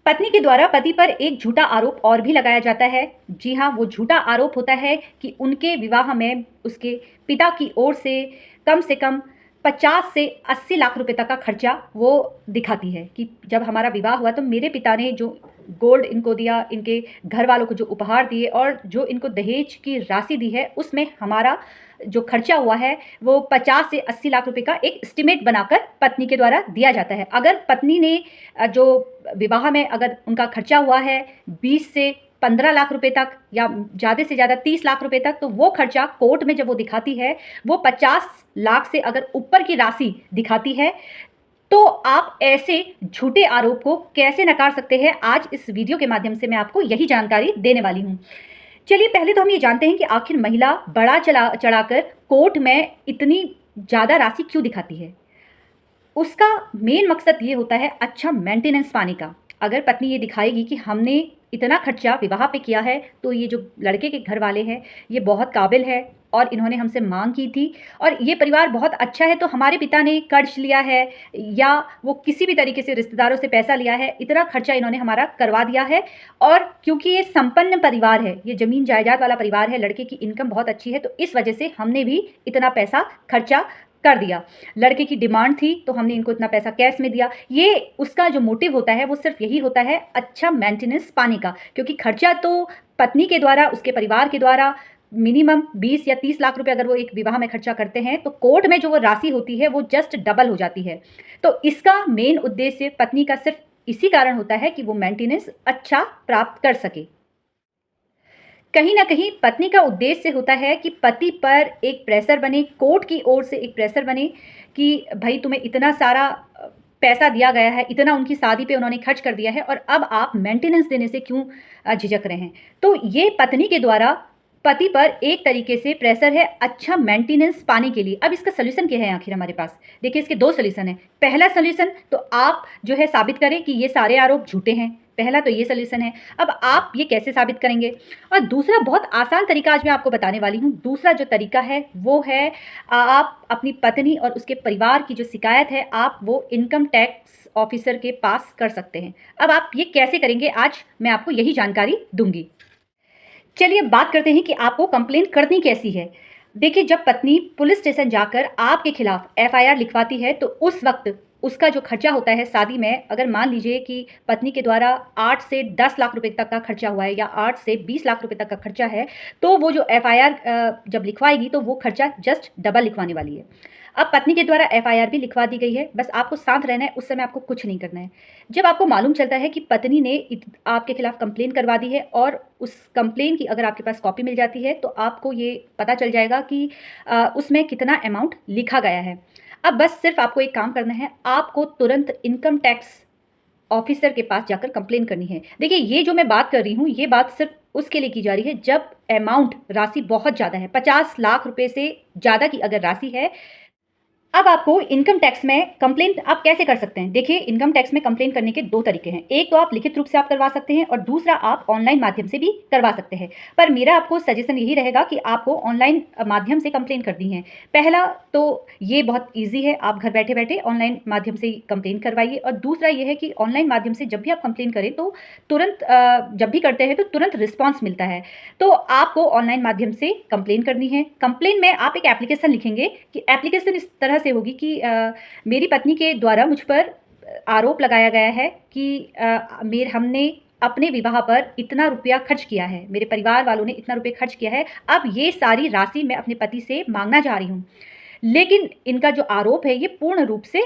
पत्नी के द्वारा पति पर एक झूठा आरोप और भी लगाया जाता है। जी हाँ, वो झूठा आरोप होता है कि उनके विवाह में उसके पिता की ओर से कम 50 से 80 लाख रुपए तक का खर्चा वो दिखाती है कि जब हमारा विवाह हुआ तो मेरे पिता ने जो गोल्ड इनको दिया, इनके घर वालों को जो उपहार दिए और जो इनको दहेज की राशि दी है, उसमें हमारा जो खर्चा हुआ है वो 50 से 80 लाख रुपए का एक एस्टिमेट बनाकर पत्नी के द्वारा दिया जाता है। अगर पत्नी ने जो विवाह में अगर उनका खर्चा हुआ है 20 से 15 लाख रुपए तक या ज़्यादा से ज़्यादा 30 लाख रुपए तक, तो वो खर्चा कोर्ट में जब वो दिखाती है वो 50 लाख से अगर ऊपर की राशि दिखाती है, तो आप ऐसे झूठे आरोप को कैसे नकार सकते हैं, आज इस वीडियो के माध्यम से मैं आपको यही जानकारी देने वाली हूँ। चलिए पहले तो हम ये जानते हैं कि आखिर महिला बड़ा चढ़ाकर कोर्ट में इतनी ज़्यादा राशि क्यों दिखाती है। उसका मेन मकसद ये होता है अच्छा मेंटेनेंस पाने का। अगर पत्नी ये दिखाएगी कि हमने इतना खर्चा विवाह पे किया है, तो ये जो लड़के के घर वाले हैं ये बहुत काबिल है और इन्होंने हमसे मांग की थी और ये परिवार बहुत अच्छा है, तो हमारे पिता ने कर्ज लिया है या वो किसी भी तरीके से रिश्तेदारों से पैसा लिया है, इतना खर्चा इन्होंने हमारा करवा दिया है। और क्योंकि ये संपन्न परिवार है, ये ज़मीन जायदाद वाला परिवार है, लड़के की इनकम बहुत अच्छी है, तो इस वजह से हमने भी इतना पैसा खर्चा कर दिया। लड़के की डिमांड थी तो हमने इनको इतना पैसा कैश में दिया। ये उसका जो मोटिव होता है वो सिर्फ यही होता है अच्छा मेंटेनेंस पाने का, क्योंकि खर्चा तो पत्नी के द्वारा, उसके परिवार के द्वारा मिनिमम 20 या 30 लाख रुपए अगर वो एक विवाह में खर्चा करते हैं, तो कोर्ट में जो वो राशि होती है वो जस्ट डबल हो जाती है। तो इसका मेन उद्देश्य पत्नी का सिर्फ इसी कारण होता है कि वो मेंटेनेंस अच्छा प्राप्त कर सके। कहीं न कहीं पत्नी का उद्देश्य होता है कि पति पर एक प्रेशर बने, कोर्ट की ओर से एक प्रेशर बने कि भई तुम्हें इतना सारा पैसा दिया गया है, इतना उनकी शादी पे उन्होंने खर्च कर दिया है और अब आप मेंटेनेंस देने से क्यों झिझक रहे हैं। तो ये पत्नी के द्वारा पति पर एक तरीके से प्रेशर है अच्छा मेंटेनेंस पाने के लिए। अब इसका सॉल्यूशन क्या है आखिर हमारे पास? देखिए इसके 2 सॉल्यूशन हैं। पहला सॉल्यूशन तो आप जो है साबित करें कि ये सारे आरोप झूठे हैं। पहला तो ये सॉल्यूशन है। अब आप ये कैसे साबित करेंगे? और दूसरा बहुत आसान तरीका आज मैं आपको बताने वाली हूँ। दूसरा जो तरीका है वो है आप अपनी पत्नी और उसके परिवार की जो शिकायत है आप वो इनकम टैक्स ऑफिसर के पास कर सकते हैं। अब आप ये कैसे करेंगे, आज मैं आपको यही जानकारी दूँगी। चलिए बात करते हैं कि आपको कंप्लेंट करनी कैसी है। देखिए जब पत्नी पुलिस स्टेशन जाकर आपके खिलाफ एफआईआर लिखवाती है, तो उस वक्त उसका जो खर्चा होता है शादी में, अगर मान लीजिए कि पत्नी के द्वारा 8 से 10 लाख रुपए तक का खर्चा हुआ है या 8 से 20 लाख रुपए तक का खर्चा है, तो वो जो एफआईआर जब लिखवाएगी तो वो खर्चा जस्ट डबल लिखवाने वाली है। अब पत्नी के द्वारा एफआईआर भी लिखवा दी गई है, बस आपको शांत रहना है, उस समय आपको कुछ नहीं करना है। जब आपको मालूम चलता है कि पत्नी ने आपके खिलाफ कंप्लेन करवा दी है और उस कंप्लेन की अगर आपके पास कॉपी मिल जाती है, तो आपको ये पता चल जाएगा कि उसमें कितना अमाउंट लिखा गया है। अब बस सिर्फ आपको एक काम करना है, आपको तुरंत इनकम टैक्स ऑफिसर के पास जाकर कंप्लेन करनी है। देखिए ये जो मैं बात कर रही हूँ, ये बात सिर्फ उसके लिए की जा रही है जब अमाउंट राशि बहुत ज़्यादा है, 50 लाख रुपए से ज़्यादा की अगर राशि है। अब आपको इनकम टैक्स में कंप्लेंट आप कैसे कर सकते हैं? देखिए इनकम टैक्स में कंप्लेंट करने के 2 तरीके हैं। एक तो आप लिखित रूप से आप करवा सकते हैं और दूसरा आप ऑनलाइन माध्यम से भी करवा सकते हैं। पर मेरा आपको सजेशन यही रहेगा कि आपको ऑनलाइन माध्यम से कंप्लेंट करनी है। पहला तो ये बहुत ईज़ी है, आप घर बैठे-बैठे ऑनलाइन माध्यम से कंप्लेन करवाइए और दूसरा ये है कि ऑनलाइन माध्यम से जब भी आप कंप्लेन करें तो तुरंत जब भी करते हैं तो तुरंत रिस्पॉन्स मिलता है। तो आपको ऑनलाइन माध्यम से कंप्लेन करनी है। कंप्लेन में आप एक एप्लीकेशन लिखेंगे कि एप्लीकेशन इस तरह से होगी कि मेरी पत्नी के द्वारा मुझ पर आरोप लगाया गया है कि हमने अपने विवाह पर इतना रुपया खर्च किया है, मेरे परिवार वालों ने इतना रुपया खर्च किया है, अब ये सारी राशि मैं अपने पति से मांगना चाह रही हूँ। लेकिन इनका जो आरोप है ये पूर्ण रूप से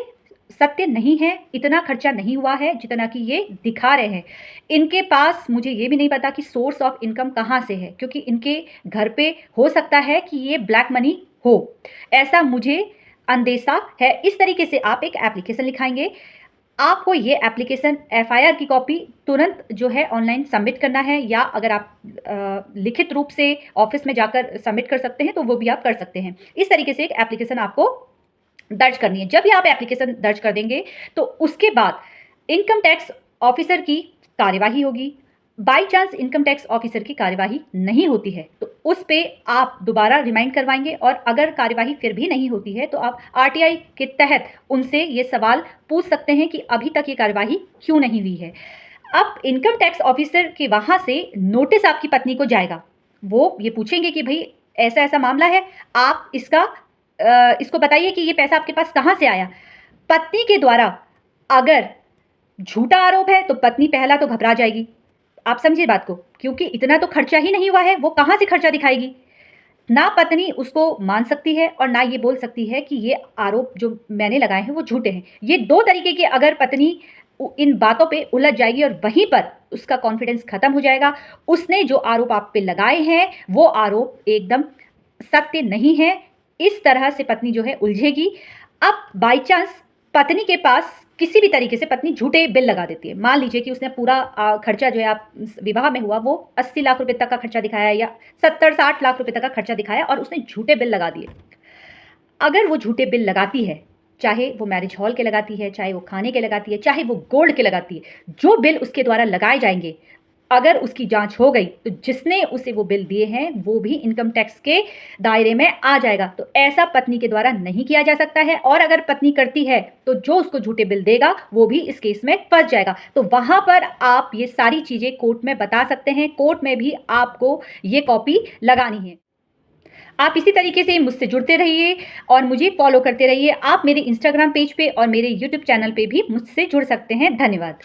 सत्य नहीं है, इतना खर्चा नहीं हुआ है जितना कि ये दिखा रहे हैं। इनके पास मुझे ये भी नहीं पता कि सोर्स ऑफ इनकम कहाँ से है, क्योंकि इनके घर पे हो सकता है कि ये ब्लैक मनी हो, ऐसा मुझे अंदेशा है। इस तरीके से आप एक एप्लीकेशन लिखाएंगे। आपको ये एप्लीकेशन एफआईआर की कॉपी तुरंत जो है ऑनलाइन सबमिट करना है, या अगर आप लिखित रूप से ऑफिस में जाकर सबमिट कर सकते हैं तो वो भी आप कर सकते हैं। इस तरीके से एक एप्लीकेशन आपको दर्ज करनी है। जब भी आप एप्लीकेशन दर्ज कर देंगे तो उसके बाद इनकम टैक्स ऑफिसर की कार्यवाही होगी। By chance income tax officer की कार्यवाही नहीं होती है तो उस पे आप दोबारा रिमाइंड करवाएंगे और अगर कार्यवाही फिर भी नहीं होती है तो आप आरटीआई के तहत उनसे ये सवाल पूछ सकते हैं कि अभी तक ये कार्यवाही क्यों नहीं हुई है। अब इनकम टैक्स ऑफिसर के वहाँ से नोटिस आपकी पत्नी को जाएगा। वो ये पूछेंगे कि भई ऐसा-ऐसा मामला है, आप इसको बताइए कि ये पैसा आपके पास कहाँ से आया? पत्नी के द्वारा अगर झूठा आरोप है तो पत्नी पहला तो घबरा जाएगी। आप समझिए बात को, क्योंकि इतना तो खर्चा ही नहीं हुआ है, वो कहाँ से खर्चा दिखाएगी? ना पत्नी उसको मान सकती है और ना ये बोल सकती है कि ये आरोप जो मैंने लगाए हैं वो झूठे हैं। ये 2 तरीके की अगर पत्नी इन बातों पे उलझ जाएगी और वहीं पर उसका कॉन्फिडेंस खत्म हो जाएगा। उसने जो आरोप आप पे लगाए हैं वो आरोप एकदम सत्य नहीं है। इस तरह से पत्नी जो है उलझेगी। अब बाय चांस पत्नी के पास किसी भी तरीके से पत्नी झूठे बिल लगा देती है। मान लीजिए कि उसने पूरा खर्चा जो है आप विवाह में हुआ वो 80 लाख रुपए तक का खर्चा दिखाया है या 70-60 लाख रुपए तक का खर्चा दिखाया और उसने झूठे बिल लगा दिए। अगर वो झूठे बिल लगाती है, चाहे वो मैरिज हॉल के लगाती है, चाहे वो खाने के लगाती है, चाहे वो गोल्ड के लगाती है, जो बिल उसके द्वारा लगाए जाएँगे, अगर उसकी जाँच हो गई, तो जिसने उसे वो बिल दिए हैं, वो भी इनकम टैक्स के दायरे में आ जाएगा। तो ऐसा पत्नी के द्वारा नहीं किया जा सकता है और अगर पत्नी करती है, तो जो उसको झूठे बिल देगा, वो भी इस केस में फँस जाएगा। तो वहाँ पर आप ये सारी चीज़ें कोर्ट में बता सकते हैं। कोर्ट में भी आपको ये कॉपी लगानी है। आप इसी तरीके से मुझसे जुड़ते रहिए और मुझे फॉलो करते रहिए। आप मेरे इंस्टाग्राम पेज पे और मेरे यूट्यूब चैनल पे भी मुझसे जुड़ सकते हैं। धन्यवाद।